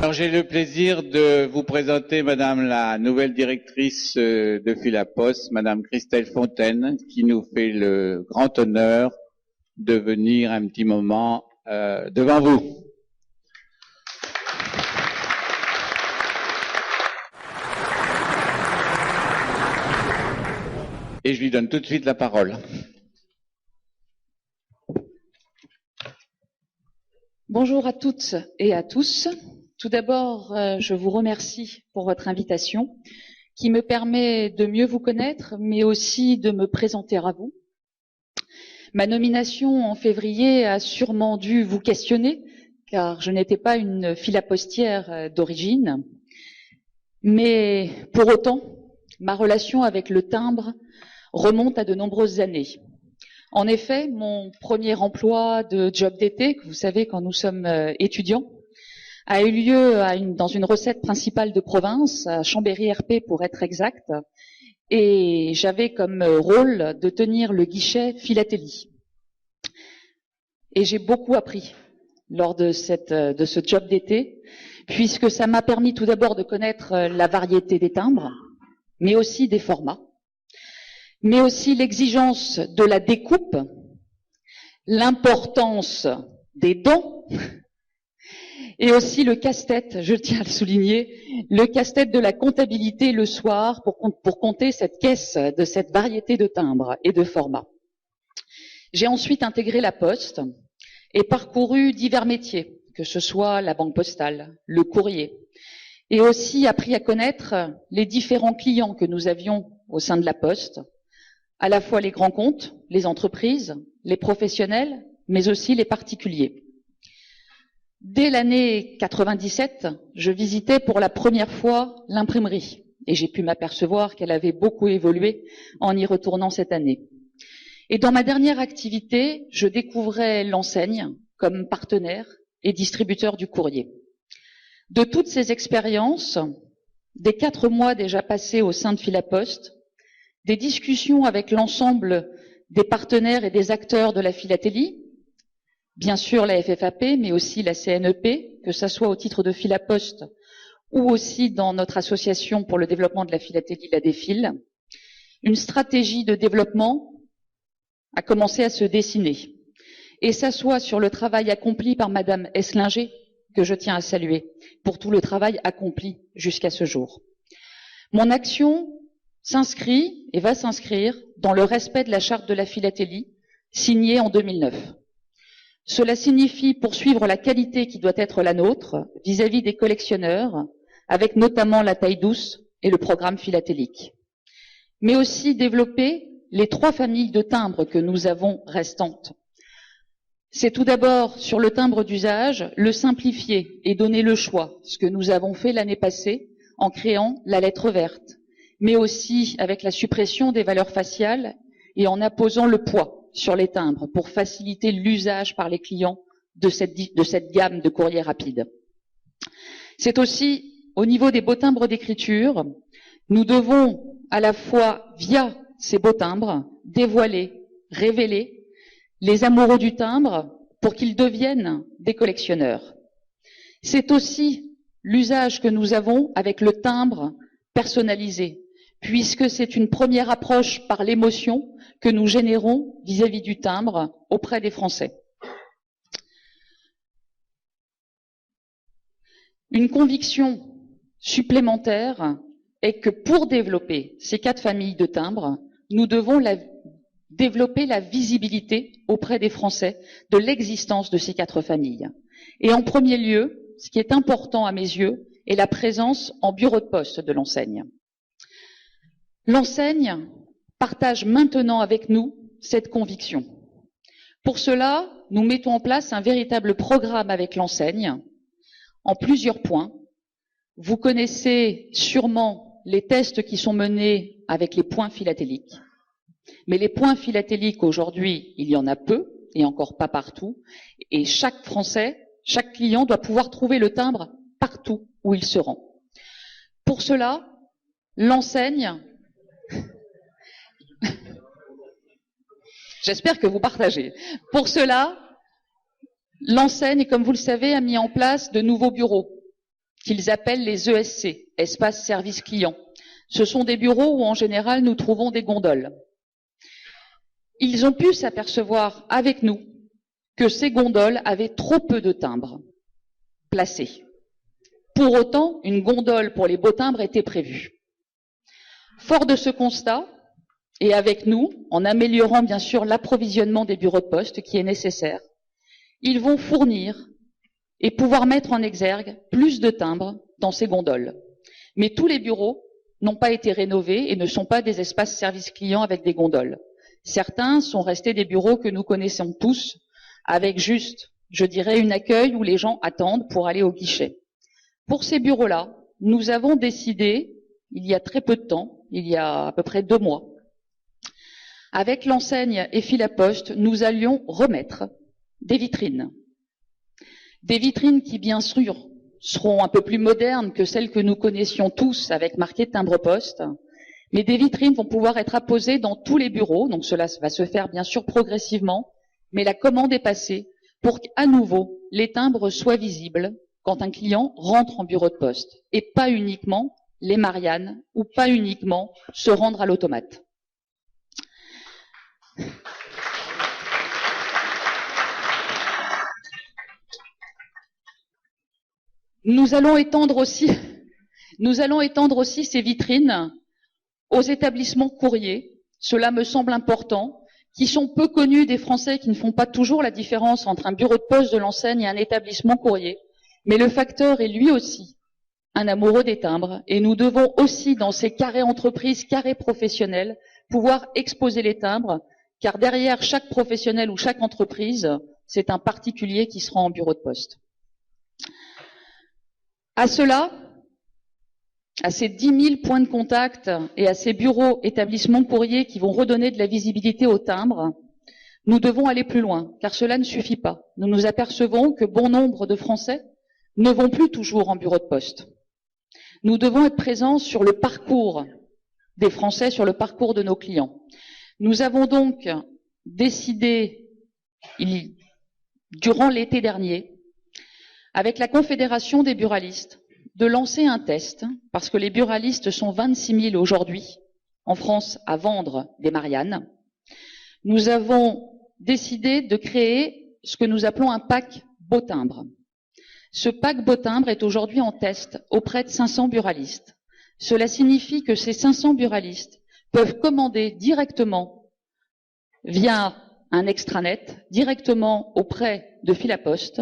Alors j'ai le plaisir de vous présenter Madame la nouvelle directrice de Philapost, Madame Christelle Fontaine, qui nous fait le grand honneur de venir un petit moment devant vous. Et je lui donne tout de suite la parole. Bonjour à toutes et à tous. Tout d'abord, je vous remercie pour votre invitation qui me permet de mieux vous connaître, mais aussi de me présenter à vous. Ma nomination en février a sûrement dû vous questionner, car je n'étais pas une philapostière d'origine. Mais pour autant, ma relation avec le timbre remonte à de nombreuses années. En effet, mon premier emploi de job d'été, que vous savez quand nous sommes étudiants, a eu lieu dans une recette principale de province, à Chambéry-RP pour être exact, et j'avais comme rôle de tenir le guichet philatélie. Et j'ai beaucoup appris lors de ce job d'été, puisque ça m'a permis tout d'abord de connaître la variété des timbres, mais aussi des formats, mais aussi l'exigence de la découpe, l'importance des dents, et aussi le casse-tête, je tiens à le souligner, le casse-tête de la comptabilité le soir pour compter cette caisse de cette variété de timbres et de formats. J'ai ensuite intégré la Poste et parcouru divers métiers, que ce soit la banque postale, le courrier, et aussi appris à connaître les différents clients que nous avions au sein de la Poste, à la fois les grands comptes, les entreprises, les professionnels, mais aussi les particuliers. Dès l'année 97, je visitais pour la première fois l'imprimerie et j'ai pu m'apercevoir qu'elle avait beaucoup évolué en y retournant cette année. Et dans ma dernière activité, je découvrais l'enseigne comme partenaire et distributeur du courrier. De toutes ces expériences, des 4 mois déjà passés au sein de Philapost, des discussions avec l'ensemble des partenaires et des acteurs de la philatélie, bien sûr la FFAP, mais aussi la CNEP, que ce soit au titre de Philapost ou aussi dans notre association pour le développement de la philatélie, la DEFIL, une stratégie de développement a commencé à se dessiner et s'assoit sur le travail accompli par Madame Esslinger, que je tiens à saluer pour tout le travail accompli jusqu'à ce jour. Mon action s'inscrit et va s'inscrire dans le respect de la charte de la philatélie signée en 2009. Cela signifie poursuivre la qualité qui doit être la nôtre vis-à-vis des collectionneurs, avec notamment la taille douce et le programme philatélique. Mais aussi développer les 3 familles de timbres que nous avons restantes. C'est tout d'abord sur le timbre d'usage, le simplifier et donner le choix, ce que nous avons fait l'année passée en créant la lettre verte, mais aussi avec la suppression des valeurs faciales et en apposant le poids sur les timbres pour faciliter l'usage par les clients de cette gamme de courrier rapide. C'est aussi au niveau des beaux timbres d'écriture, nous devons à la fois via ces beaux timbres dévoiler, révéler les amoureux du timbre pour qu'ils deviennent des collectionneurs. C'est aussi l'usage que nous avons avec le timbre personnalisé, puisque c'est une première approche par l'émotion que nous générons vis-à-vis du timbre auprès des Français. Une conviction supplémentaire est que pour développer ces 4 familles de timbres, nous devons développer la visibilité auprès des Français de l'existence de ces 4 familles. Et en premier lieu, ce qui est important à mes yeux, est la présence en bureau de poste de l'enseigne. L'enseigne partage maintenant avec nous cette conviction. Pour cela, nous mettons en place un véritable programme avec l'enseigne en plusieurs points. Vous connaissez sûrement les tests qui sont menés avec les points philatéliques. Mais les points philatéliques aujourd'hui, il y en a peu et encore pas partout. Et chaque Français, chaque client doit pouvoir trouver le timbre partout où il se rend. Pour cela, l'enseigne... J'espère que vous partagez. Pour cela, l'enseigne, comme vous le savez, a mis en place de nouveaux bureaux qu'ils appellent les ESC, espaces service client. Ce sont des bureaux où en général nous trouvons des gondoles. Ils ont pu s'apercevoir avec nous que ces gondoles avaient trop peu de timbres placés. Pour autant, une gondole pour les beaux timbres était prévue. Fort de ce constat, et avec nous, en améliorant bien sûr l'approvisionnement des bureaux de poste qui est nécessaire, ils vont fournir et pouvoir mettre en exergue plus de timbres dans ces gondoles. Mais tous les bureaux n'ont pas été rénovés et ne sont pas des espaces service client avec des gondoles. Certains sont restés des bureaux que nous connaissons tous, avec juste, je dirais, un accueil où les gens attendent pour aller au guichet. Pour ces bureaux-là, nous avons décidé, il y a très peu de temps, il y a à peu près 2 mois, avec l'enseigne et Filaposte, nous allions remettre des vitrines. Des vitrines qui, bien sûr, seront un peu plus modernes que celles que nous connaissions tous avec marqué timbre-poste, mais des vitrines vont pouvoir être apposées dans tous les bureaux, donc cela va se faire bien sûr progressivement, mais la commande est passée pour qu'à nouveau les timbres soient visibles quand un client rentre en bureau de poste, et pas uniquement les Mariannes, ou pas uniquement se rendre à l'automate. Nous allons étendre aussi ces vitrines aux établissements courriers. Cela me semble important, qui sont peu connus des Français qui ne font pas toujours la différence entre un bureau de poste de l'enseigne et un établissement courrier. Mais le facteur est lui aussi un amoureux des timbres et nous devons aussi, dans ces carrés entreprises, carrés professionnels, pouvoir exposer les timbres, car derrière chaque professionnel ou chaque entreprise, c'est un particulier qui sera en bureau de poste. À cela, à ces 10 000 points de contact et à ces bureaux, établissements courriers qui vont redonner de la visibilité aux timbres, nous devons aller plus loin, car cela ne suffit pas. Nous nous apercevons que bon nombre de Français ne vont plus toujours en bureau de poste. Nous devons être présents sur le parcours des Français, sur le parcours de nos clients. Nous avons donc décidé, durant l'été dernier, avec la Confédération des buralistes, de lancer un test, parce que les buralistes sont 26 000 aujourd'hui en France à vendre des Mariannes. Nous avons décidé de créer ce que nous appelons un pack beau timbre. Ce pack beau timbre est aujourd'hui en test auprès de 500 buralistes. Cela signifie que ces 500 buralistes peuvent commander directement via un extranet, directement auprès de Filaposte,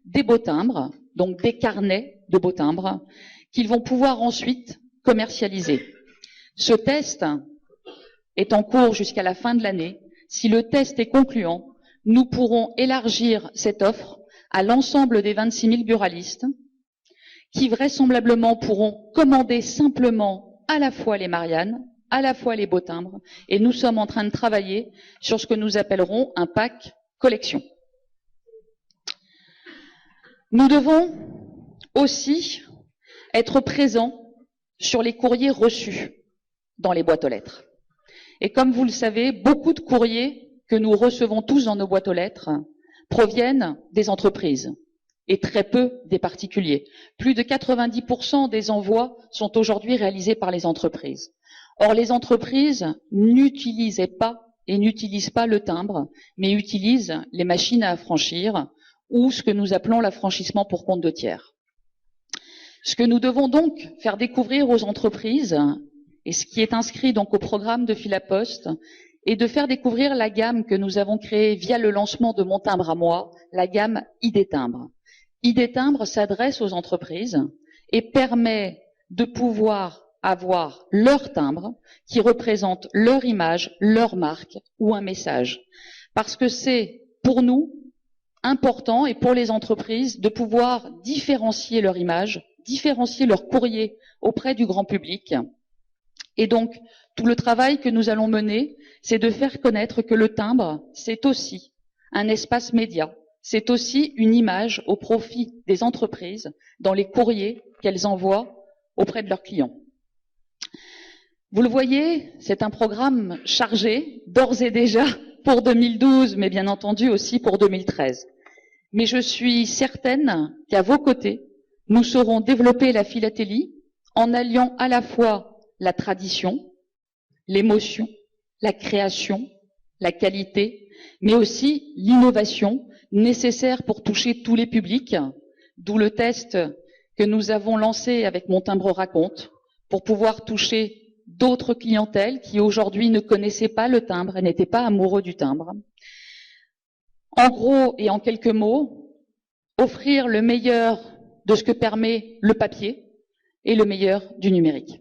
des beaux timbres, donc des carnets de beaux timbres, qu'ils vont pouvoir ensuite commercialiser. Ce test est en cours jusqu'à la fin de l'année. Si le test est concluant, nous pourrons élargir cette offre à l'ensemble des 26 000 buralistes qui vraisemblablement pourront commander simplement à la fois les Mariannes, à la fois les beaux timbres, et nous sommes en train de travailler sur ce que nous appellerons un pack collection. Nous devons aussi être présents sur les courriers reçus dans les boîtes aux lettres. Et comme vous le savez, beaucoup de courriers que nous recevons tous dans nos boîtes aux lettres proviennent des entreprises et très peu des particuliers. Plus de 90% des envois sont aujourd'hui réalisés par les entreprises. Or, les entreprises n'utilisaient pas et n'utilisent pas le timbre, mais utilisent les machines à affranchir ou ce que nous appelons l'affranchissement pour compte de tiers. Ce que nous devons donc faire découvrir aux entreprises, et ce qui est inscrit donc au programme de Filaposte, est de faire découvrir la gamme que nous avons créée via le lancement de Mon Timbre à moi, la gamme ID Timbre. ID Timbre s'adresse aux entreprises et permet de pouvoir avoir leur timbre qui représente leur image, leur marque ou un message. Parce que c'est pour nous important et pour les entreprises de pouvoir différencier leur image, différencier leur courrier auprès du grand public. Et donc, tout le travail que nous allons mener, c'est de faire connaître que le timbre, c'est aussi un espace média, c'est aussi une image au profit des entreprises dans les courriers qu'elles envoient auprès de leurs clients. Vous le voyez, c'est un programme chargé, d'ores et déjà, pour 2012, mais bien entendu aussi pour 2013. Mais je suis certaine qu'à vos côtés, nous saurons développer la philatélie en alliant à la fois la tradition, l'émotion, la création, la qualité, mais aussi l'innovation nécessaire pour toucher tous les publics, d'où le test que nous avons lancé avec Mon Timbre Raconte, pour pouvoir toucher d'autres clientèles qui aujourd'hui ne connaissaient pas le timbre et n'étaient pas amoureux du timbre. En gros et en quelques mots, offrir le meilleur de ce que permet le papier et le meilleur du numérique.